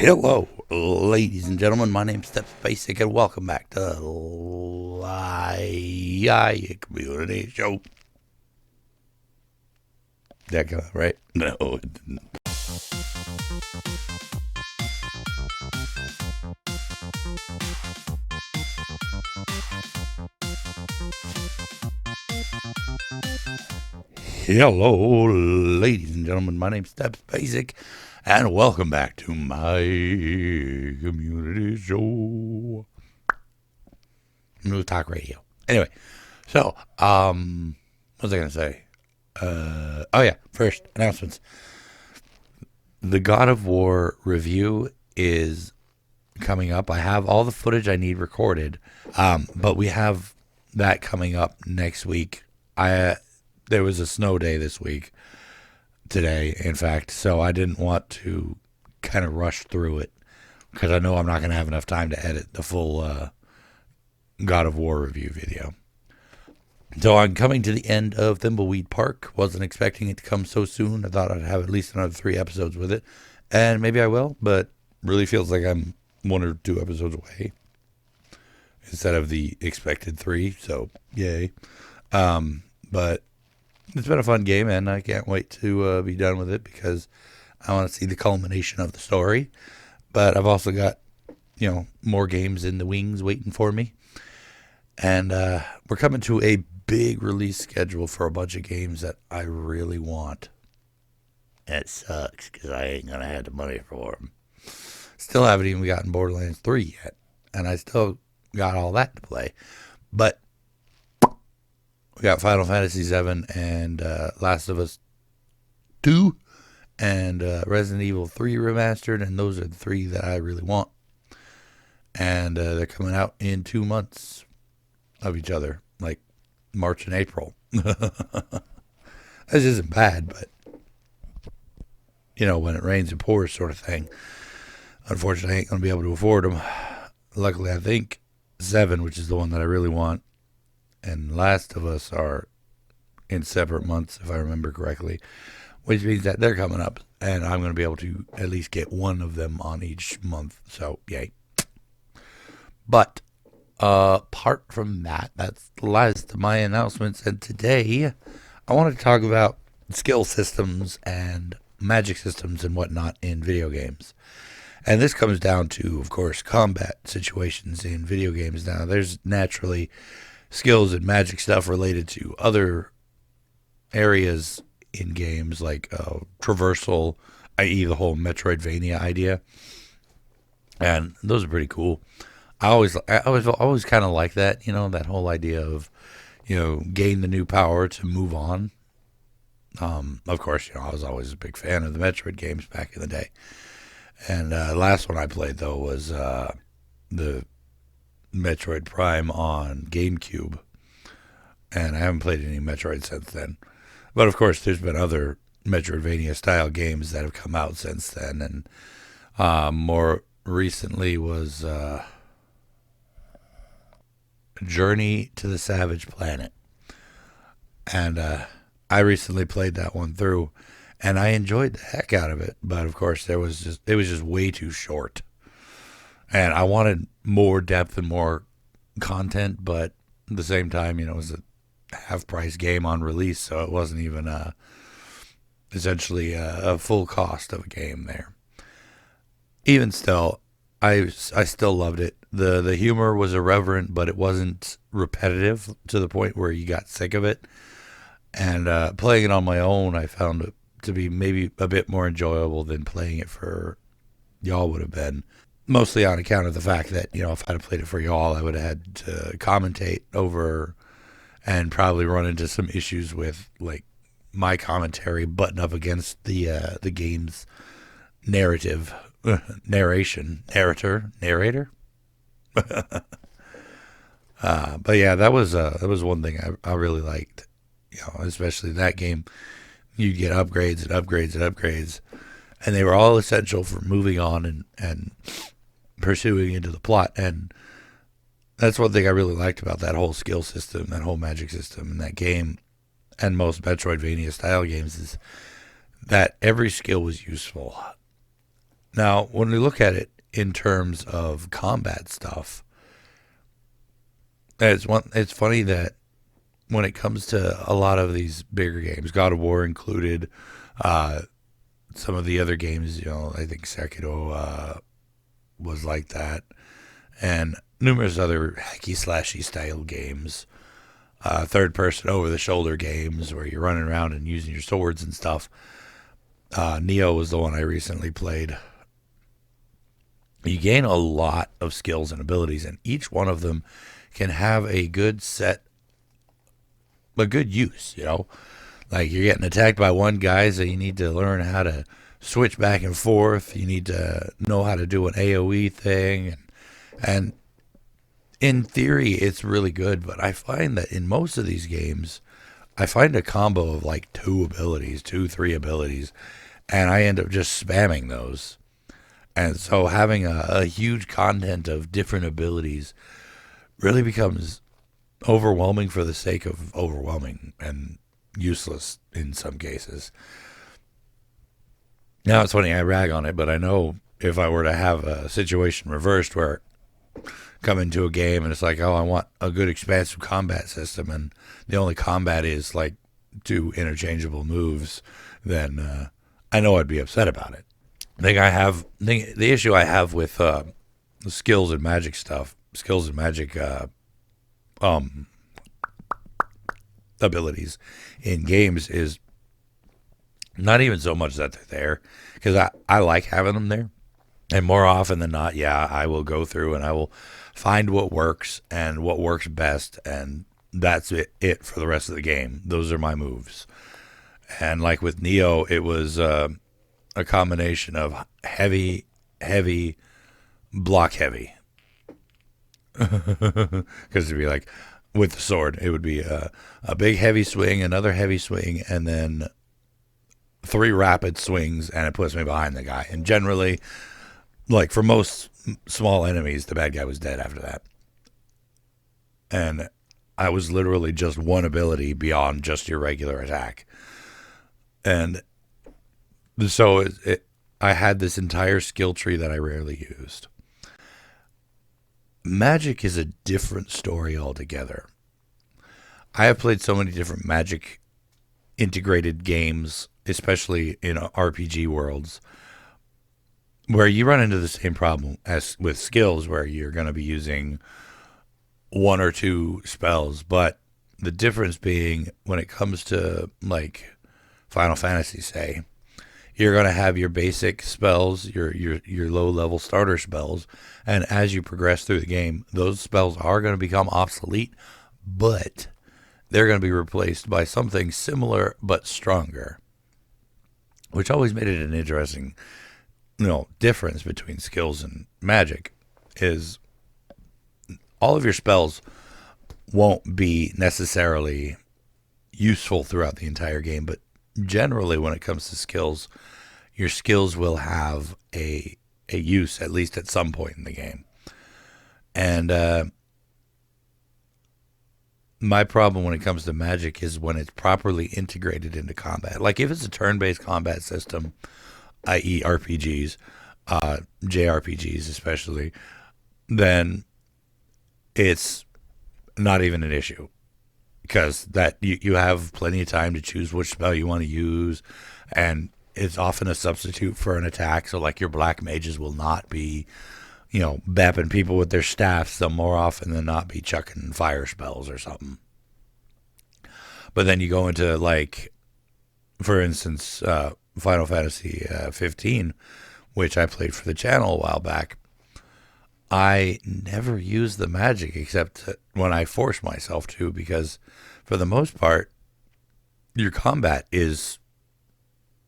Hello, ladies and gentlemen. My name's StepsBasic, and welcome back to the Community Show. That kind of right? No, it didn't. Hello, ladies and gentlemen. My name's StepsBasic, and welcome back to my community show. New talk radio. Anyway, so, what was I going to say? First, announcements. The God of War review is coming up. I have all the footage I need recorded, but we have that coming up next week. There was a snow day this week, today, in fact, so I didn't want to kind of rush through it because I know I'm not going to have enough time to edit the full God of War review video. So I'm coming to the end of Thimbleweed Park. Wasn't expecting it to come so soon. I thought I'd have at least another 3 episodes with it, and maybe I will, but really feels like I'm 1 or 2 episodes away instead of the expected 3, so yay. But it's been a fun game, and I can't wait to be done with it because I want to see the culmination of the story. But I've also got, more games in the wings waiting for me. And we're coming to a big release schedule for a bunch of games that I really want. And it sucks because I ain't going to have the money for them. Still haven't even gotten Borderlands 3 yet. And I still got all that to play. But we got Final Fantasy VII and Last of Us 2 and Resident Evil 3 remastered, and those are the 3 that I really want. And they're coming out in 2 months of each other, like March and April. This isn't bad, but, when it rains, it pours sort of thing. Unfortunately, I ain't going to be able to afford them. Luckily, I think 7, which is the one that I really want, and Last of Us are in separate months, if I remember correctly, which means that they're coming up, and I'm going to be able to at least get one of them on each month, so yay. But apart from that, that's the last of my announcements, and today I want to talk about skill systems and magic systems and whatnot in video games. And this comes down to, of course, combat situations in video games. Now, there's naturally skills and magic stuff related to other areas in games like traversal, i.e. the whole Metroidvania idea, and those are pretty cool. I always kind of like that, that whole idea of, gain the new power to move on. Of course, I was always a big fan of the Metroid games back in the day, and last one I played though was the Metroid Prime on GameCube, and I haven't played any Metroid since then. But of course, there's been other Metroidvania style games that have come out since then, and more recently was Journey to the Savage Planet, and I recently played that one through, and I enjoyed the heck out of it. But of course, it was just way too short. And I wanted more depth and more content, but at the same time, it was a half-price game on release, so it wasn't even essentially a full cost of a game there. Even still, I still loved it. The humor was irreverent, but it wasn't repetitive to the point where you got sick of it. And playing it on my own, I found it to be maybe a bit more enjoyable than playing it for y'all would have been. Mostly on account of the fact that, if I'd have played it for y'all, I would have had to commentate over and probably run into some issues with, like, my commentary butting up against the game's narrator. But yeah, that was one thing I really liked, especially that game. You'd get upgrades and upgrades and upgrades, and they were all essential for moving on and pursuing into the plot. And that's one thing I really liked about that whole skill system, that whole magic system in that game, and most Metroidvania style games, is that every skill was useful. Now, when we look at it in terms of combat stuff, it's funny that when it comes to a lot of these bigger games, God of War included, some of the other games, I think Sekiro was like that, and numerous other hacky slashy style games, third person over the shoulder games where you're running around and using your swords and stuff. Neo was the one I recently played. You gain a lot of skills and abilities, and each one of them can have a good use, Like you're getting attacked by one guy, so you need to learn how to switch back and forth. You need to know how to do an AoE thing. And in theory, it's really good, but I find that in most of these games, I find a combo of like two, three abilities, and I end up just spamming those. And so having a huge content of different abilities really becomes overwhelming for the sake of overwhelming and useless in some cases. Now, it's funny, I rag on it, but I know if I were to have a situation reversed where I come into a game and it's like, oh, I want a good expansive combat system, and the only combat is like two interchangeable moves, then I know I'd be upset about it. The issue I have with the skills and magic abilities in games is not even so much that they're there, because I like having them there. And more often than not, yeah, I will go through and I will find what works and what works best, and that's it for the rest of the game. Those are my moves. And like with Neo, it was a combination of heavy, block heavy. Because it'd be like, with the sword, it would be a big heavy swing, another heavy swing, and then 3 rapid swings, and it puts me behind the guy. And generally, like for most small enemies, the bad guy was dead after that. And I was literally just one ability beyond just your regular attack. And so I had this entire skill tree that I rarely used. Magic is a different story altogether. I have played so many different Magic integrated games, especially in RPG worlds, where you run into the same problem as with skills, where you're going to be using 1 or 2 spells, but the difference being when it comes to like Final Fantasy, say, you're going to have your basic spells, your low level starter spells, and as you progress through the game, those spells are going to become obsolete, but they're going to be replaced by something similar but stronger, which always made it an interesting, difference between skills and Magic. Is all of your spells won't be necessarily useful throughout the entire game, but generally when it comes to skills, your skills will have a use, at least at some point in the game. And my problem when it comes to Magic is when it's properly integrated into combat. Like if it's a turn-based combat system, i.e. RPGs, JRPGs especially, then it's not even an issue, because that you have plenty of time to choose which spell you want to use, and it's often a substitute for an attack. So like your black mages will not be, bapping people with their staffs. They'll more often than not be chucking fire spells or something. But then you go into, like, for instance, Final Fantasy 15, which I played for the channel a while back. I never used the magic except when I forced myself to, because for the most part, your combat is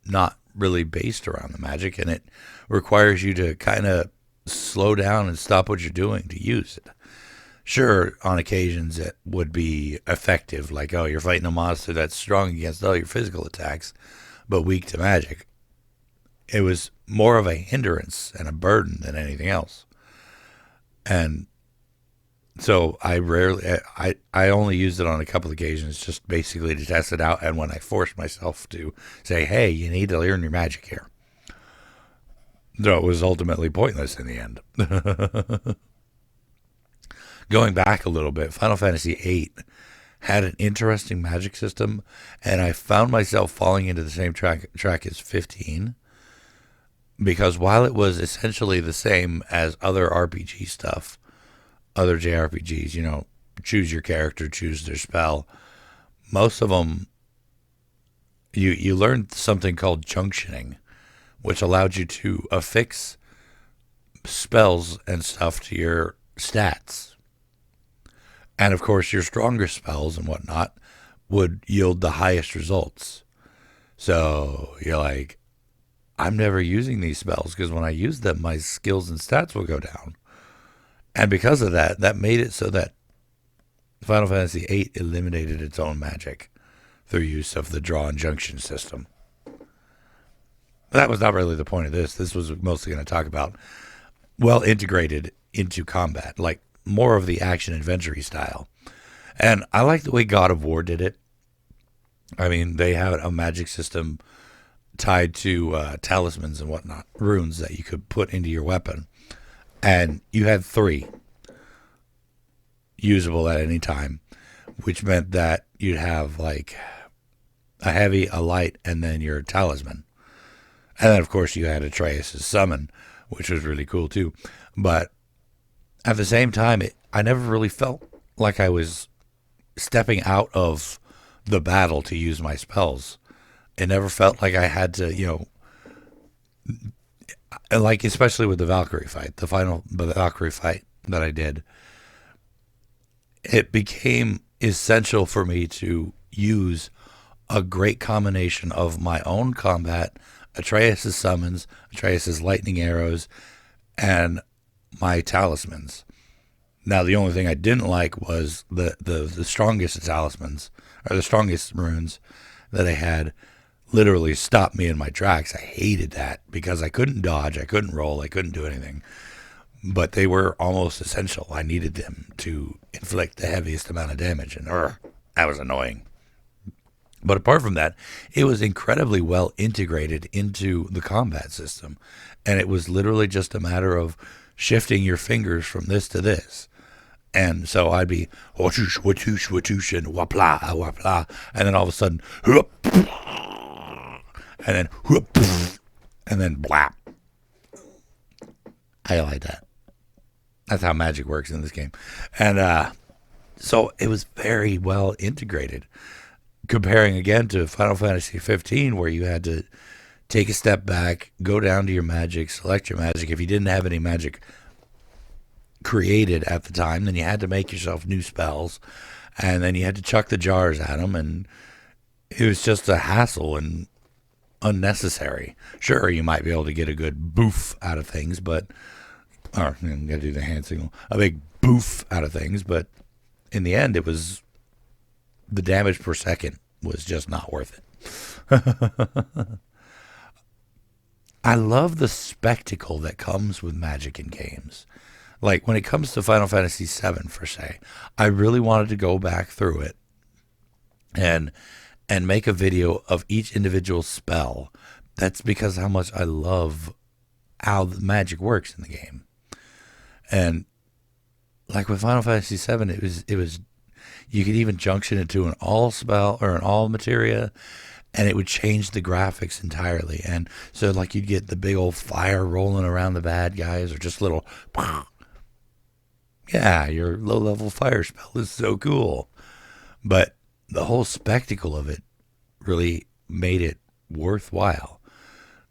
not really based around the magic, and it requires you to kind of slow down and stop what you're doing to use it. Sure, on occasions it would be effective, like, oh, you're fighting a monster that's strong against all your physical attacks, but weak to magic. It was more of a hindrance and a burden than anything else. And so I only used it on a couple of occasions, just basically to test it out, and when I forced myself to say, hey, you need to learn your magic here. though it was ultimately pointless in the end. Going back a little bit, Final Fantasy VIII had an interesting magic system, and I found myself falling into the same track as 15, because while it was essentially the same as other RPG stuff, other JRPGs, choose your character, choose their spell, most of them, you learned something called junctioning, which allowed you to affix spells and stuff to your stats. And of course, your stronger spells and whatnot would yield the highest results. So you're like, I'm never using these spells because when I use them, my skills and stats will go down. And because of that, that made it so that Final Fantasy VIII eliminated its own magic through use of the draw and junction system. But that was not really the point of this. This was mostly going to talk about well integrated into combat, like more of the action adventure style. And I like the way God of War did it. I mean, they have a magic system tied to talismans and whatnot, runes that you could put into your weapon. And you had 3 usable at any time, which meant that you'd have like a heavy, a light, and then your talisman. And then, of course, you had Atreus' summon, which was really cool too. But at the same time, I never really felt like I was stepping out of the battle to use my spells. It never felt like I had to, like especially with the Valkyrie fight, the Valkyrie fight that I did, it became essential for me to use a great combination of my own combat, Atreus' summons, Atreus' lightning arrows, and my talismans. Now, the only thing I didn't like was the strongest talismans, or the strongest runes that I had, literally stopped me in my tracks. I hated that because I couldn't dodge, I couldn't roll, I couldn't do anything. But they were almost essential. I needed them to inflict the heaviest amount of damage, and that was annoying. But apart from that, it was incredibly well integrated into the combat system. And it was literally just a matter of shifting your fingers from this to this. And so I'd be whatoosh, whatoosh, whatoosh, and wapla, wapla. And then all of a sudden, whoop, and then whoop, and then blap. I like that. That's how magic works in this game. And so it was very well integrated. Comparing again to Final Fantasy 15, where you had to take a step back, go down to your magic, select your magic. If you didn't have any magic created at the time, then you had to make yourself new spells, and then you had to chuck the jars at them, and it was just a hassle and unnecessary. Sure, you might be able to get a good boof out of things, but or I'm gonna do the hand signal, a big boof out of things, but in the end, it was the damage per second was just not worth it. I love the spectacle that comes with magic in games. Like when it comes to Final Fantasy VII, per se, I really wanted to go back through it and make a video of each individual spell. That's because how much I love how the magic works in the game. And like with Final Fantasy VII, it was you could even junction it to an all spell or an all materia, and it would change the graphics entirely. And so like you'd get the big old fire rolling around the bad guys, or just little, yeah, your low level fire spell is so cool. But the whole spectacle of it really made it worthwhile.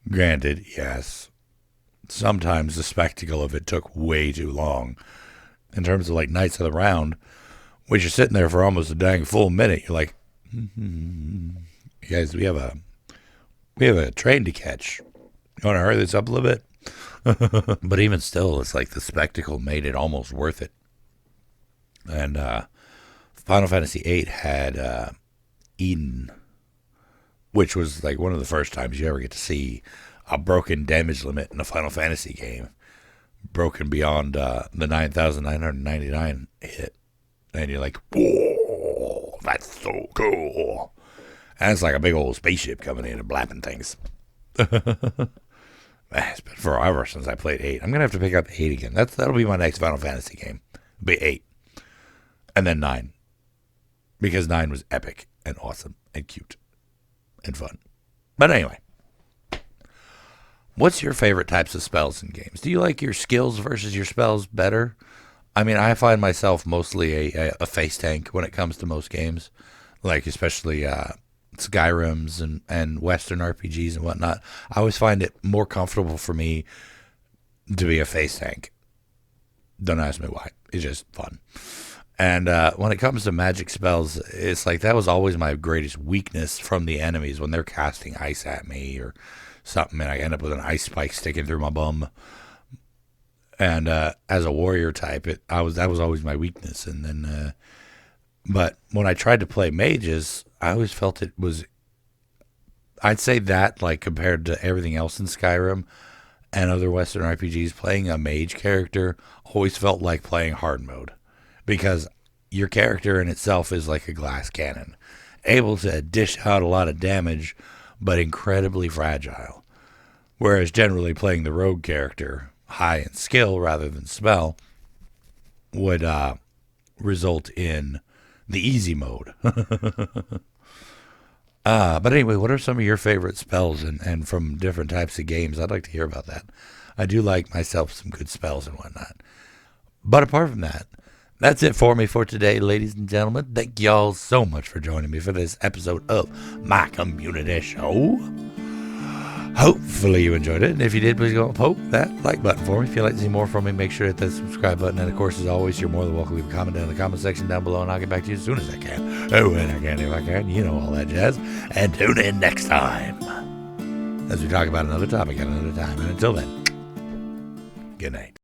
Granted, yes, sometimes the spectacle of it took way too long. In terms of like Knights of the Round, which you're sitting there for almost a dang full minute, you're like, you guys, we have a train to catch. You want to hurry this up a little bit? But even still, it's like the spectacle made it almost worth it. And Final Fantasy VIII had Eden, which was like one of the first times you ever get to see a broken damage limit in a Final Fantasy game. Broken beyond the 9,999 hit. And you're like, whoa, that's so cool. And it's like a big old spaceship coming in and blapping things. But It's been forever since I played 8. I'm going to have to pick up 8 again. That'll be my next Final Fantasy game. It'll be 8. And then 9. Because 9 was epic and awesome and cute and fun. But anyway. What's your favorite types of spells in games? Do you like your skills versus your spells better? I mean, I find myself mostly a face tank when it comes to most games. Like especially Skyrims and Western RPGs and whatnot. I always find it more comfortable for me to be a face tank. Don't ask me why. It's just fun. And when it comes to magic spells, it's like that was always my greatest weakness from the enemies when they're casting ice at me or something, and I end up with an ice spike sticking through my bum. And as a warrior type, that was always my weakness. And then, but when I tried to play mages, I always felt it was. I'd say that, like compared to everything else in Skyrim and other Western RPGs, playing a mage character always felt like playing hard mode, because your character in itself is like a glass cannon, able to dish out a lot of damage, but incredibly fragile. Whereas generally playing the rogue character, high in skill rather than spell, would result in the easy mode. But anyway, what are some of your favorite spells and from different types of games? I'd like to hear about that. I do like myself some good spells and whatnot. But apart from that, that's it for me for today, ladies and gentlemen. Thank y'all so much for joining me for this episode of my community show. Hopefully you enjoyed it. And if you did, please go and poke that like button for me. If you'd like to see more from me, make sure to hit that subscribe button. And of course, as always, you're more than welcome to leave a comment down in the comment section down below, and I'll get back to you as soon as I can. Oh, when I can, if I can. You know all that jazz. And tune in next time as we talk about another topic at another time. And until then, good night.